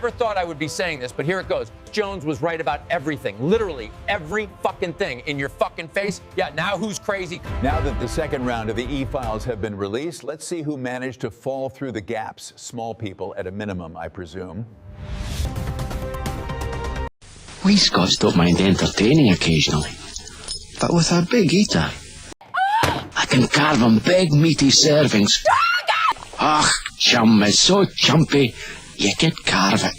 never thought I would be saying this, but here it goes. Jones was right about everything, literally every fucking thing in your fucking face. Yeah, now who's crazy? Now that the second round of the E-files have been released, let's see who managed to fall through the gaps. Small people at a minimum, I presume. We Scots don't mind entertaining occasionally, but with a big eater, I can carve 'em big meaty servings. Ach, chum is so chumpy, you could carve it.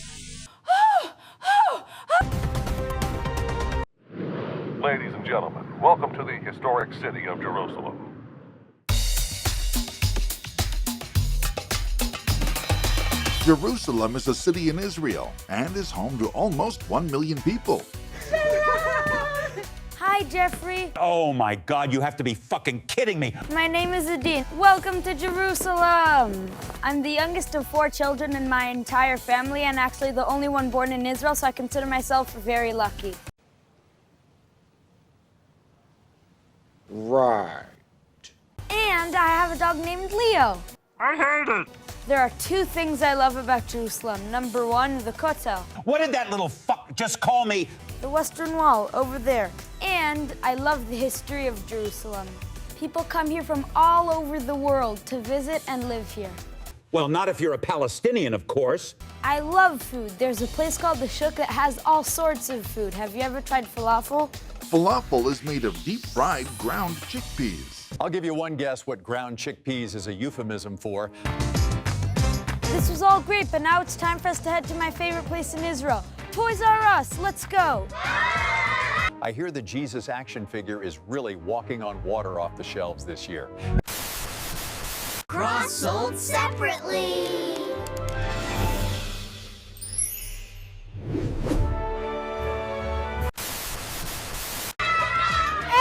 Ladies and gentlemen, welcome to the historic city of Jerusalem. Jerusalem is a city in Israel and is home to almost 1 million people. Hi, Jeffrey. Oh my God, you have to be fucking kidding me. My name is Adine. Welcome to Jerusalem. I'm the youngest of 4 children in my entire family and actually the only one born in Israel, so I consider myself very lucky. Right. And I have a dog named Leo. I hate it. There are 2 things I love about Jerusalem. Number 1, the Kotel, What did that little fuck just call me? the Western Wall over there. And I love the history of Jerusalem. People come here from all over the world to visit and live here. Well, not if you're a Palestinian, of course. I love food. There's a place called the Shuk that has all sorts of food. Have you ever tried falafel? Falafel is made of deep-fried ground chickpeas. I'll give you one guess what ground chickpeas is a euphemism for. This was all great, but now it's time for us to head to my favorite place in Israel, Toys R Us. Let's go. I hear the Jesus action figure is really walking on water off the shelves this year. Cross sold separately.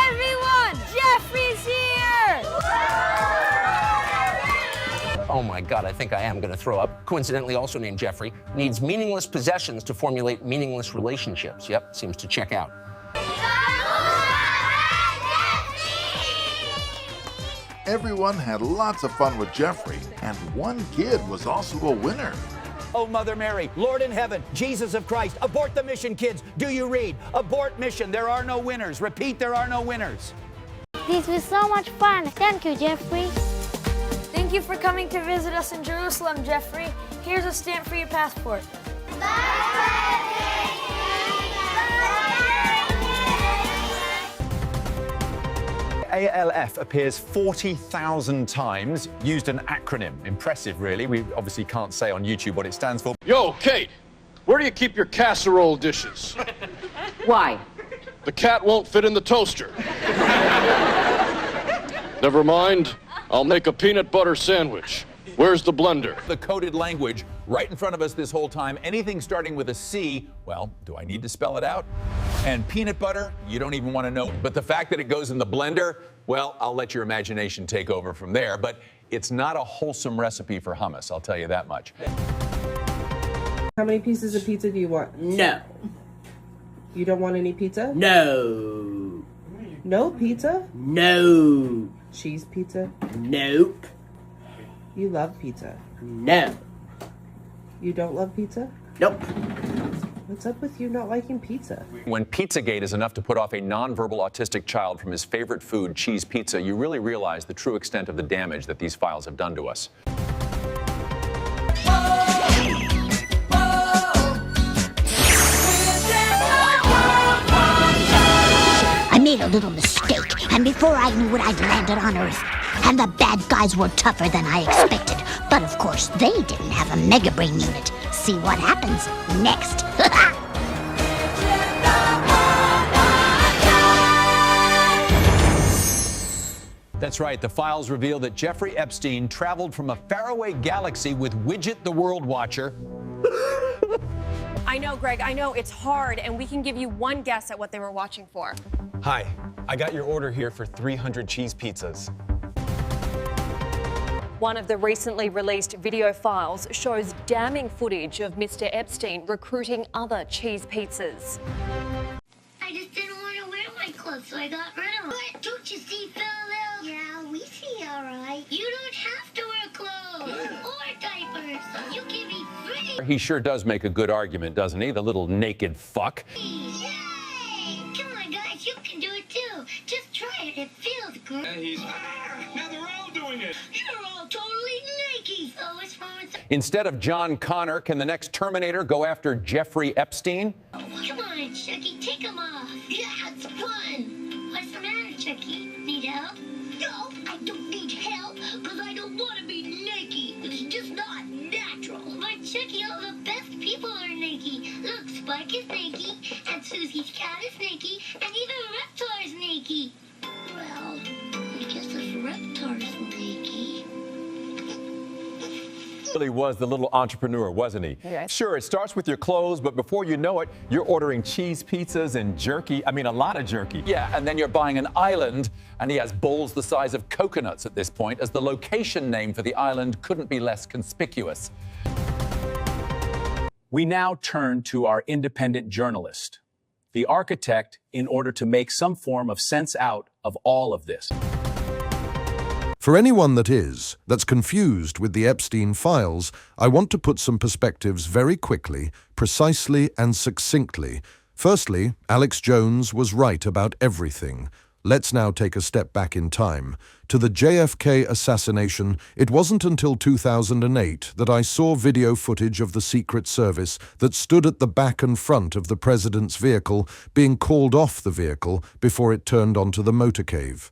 Everyone, Jeffrey's here! Oh my God, I think I am gonna throw up. Coincidentally also named Jeffrey, needs meaningless possessions to formulate meaningless relationships. Yep, seems to check out. Everyone had lots of fun with Jeffrey, and one kid was also a winner. Oh, Mother Mary, Lord in heaven, Jesus of Christ, abort the mission, kids. Do you read? Abort mission. There are no winners. Repeat, there are no winners. This was so much fun. Thank you, Jeffrey. Thank you for coming to visit us in Jerusalem, Jeffrey. Here's a stamp for your passport. ALF appears 40,000 times, used an acronym. Impressive, really. We obviously can't say on YouTube what it stands for. Yo, Kate, where do you keep your casserole dishes? Why? The cat won't fit in the toaster. Never mind, I'll make a peanut butter sandwich. Where's the blender? The coded language right in front of us this whole time. Anything starting with a C, well, do I need to spell it out? And peanut butter, you don't even want to know. But the fact that it goes in the blender, well, I'll let your imagination take over from there. But it's not a wholesome recipe for hummus, I'll tell you that much. How many pieces of pizza do you want? No. You don't want any pizza? No. No pizza? No. Cheese pizza? Nope. You love pizza? No. You don't love pizza? Nope. What's up with you not liking pizza? When Pizzagate is enough to put off a nonverbal autistic child from his favorite food, cheese pizza, you really realize the true extent of the damage that these files have done to us. I made a little mistake, and before I knew it, I'd landed on Earth. And the bad guys were tougher than I expected. But of course, they didn't have a mega brain unit. See what happens next. That's right, the files reveal that Jeffrey Epstein traveled from a faraway galaxy with Widget the World Watcher. I know, Greg, I know it's hard, and we can give you one guess at what they were watching for. Hi, I got your order here for 300 cheese pizzas. One of the recently released video files shows damning footage of Mr. Epstein recruiting other cheese pizzas. I just didn't want to wear my clothes, so I got rid of them. But don't you see, Phil? Yeah, we see all right. You don't have to wear clothes or diapers. You can be free. He sure does make a good argument, doesn't he? The little naked fuck. Yay! Come on, guys, you can do it too. Just try it. It feels good. Now they're all doing it. You're all totally naked. So what's wrong with Instead of John Connor, can the next Terminator go after Jeffrey Epstein? Come on, Chucky, take them off. Yeah, it's fun. What's the matter, Chucky? Need help? No, I don't need help, because I don't want to be naked. It's just not natural. But Chucky, all the best people are naked. Look, Spike is naked, and Susie's cat is naked, and even Reptar is naked. Well, I guess if Reptar is naked. Really was the little entrepreneur, wasn't he? Yeah. Sure, it starts with your clothes, but before you know it, you're ordering cheese pizzas and jerky. I mean, a lot of jerky. Yeah, and then you're buying an island, and he has bowls the size of coconuts at this point, as the location name for the island couldn't be less conspicuous. We now turn to our independent journalist, the architect, in order to make some form of sense out of all of this. For anyone that's confused with the Epstein files, I want to put some perspectives very quickly, precisely and succinctly. Firstly, Alex Jones was right about everything. Let's now take a step back in time. To the JFK assassination, it wasn't until 2008 that I saw video footage of the Secret Service that stood at the back and front of the president's vehicle being called off the vehicle before it turned onto the motorcade.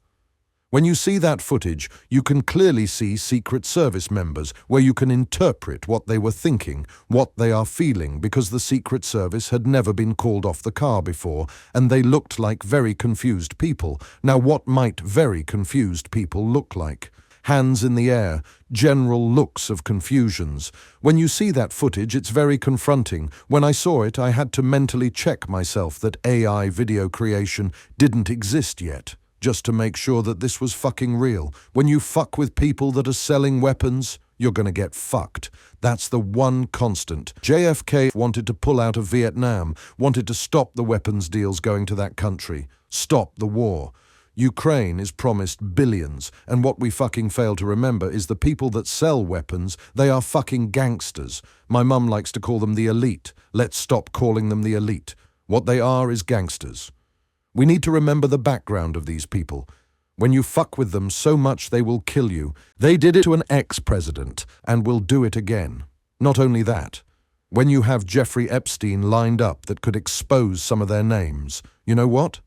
When you see that footage, you can clearly see Secret Service members, where you can interpret what they were thinking, what they are feeling, because the Secret Service had never been called off the car before, and they looked like very confused people. Now, what might very confused people look like? Hands in the air, general looks of confusions. When you see that footage, it's very confronting. When I saw it, I had to mentally check myself that AI video creation didn't exist yet, just to make sure that this was fucking real. When you fuck with people that are selling weapons, you're gonna get fucked. That's the one constant. JFK wanted to pull out of Vietnam, wanted to stop the weapons deals going to that country, stop the war. Ukraine is promised billions, and what we fucking fail to remember is the people that sell weapons, they are fucking gangsters. My mum likes to call them the elite. Let's stop calling them the elite. What they are is gangsters. We need to remember the background of these people. When you fuck with them so much they will kill you. They did it to an ex-president and will do it again. Not only that, when you have Jeffrey Epstein lined up that could expose some of their names, you know what?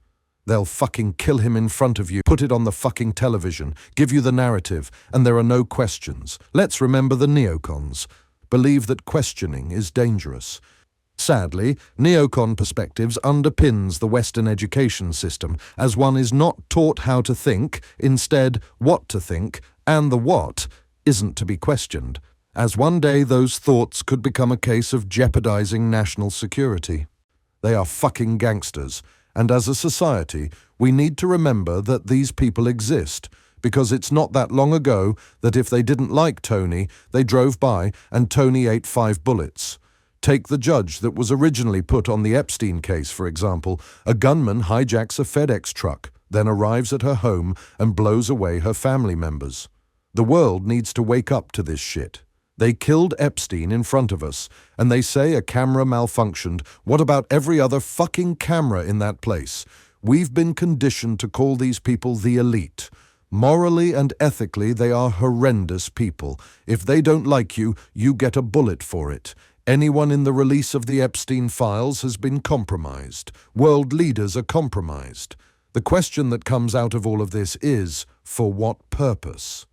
They'll fucking kill him in front of you, put it on the fucking television, give you the narrative, and there are no questions. Let's remember the neocons. Believe that questioning is dangerous. Sadly, neocon perspectives underpins the Western education system, as one is not taught how to think, instead what to think, and the what isn't to be questioned, as one day those thoughts could become a case of jeopardizing national security. They are fucking gangsters, and as a society, we need to remember that these people exist, because it's not that long ago that if they didn't like Tony, they drove by and Tony ate 5 bullets. Take the judge that was originally put on the Epstein case, for example. A gunman hijacks a FedEx truck, then arrives at her home and blows away her family members. The world needs to wake up to this shit. They killed Epstein in front of us, and they say a camera malfunctioned. What about every other fucking camera in that place? We've been conditioned to call these people the elite. Morally and ethically, they are horrendous people. If they don't like you, you get a bullet for it. Anyone in the release of the Epstein files has been compromised. World leaders are compromised. The question that comes out of all of this is, for what purpose?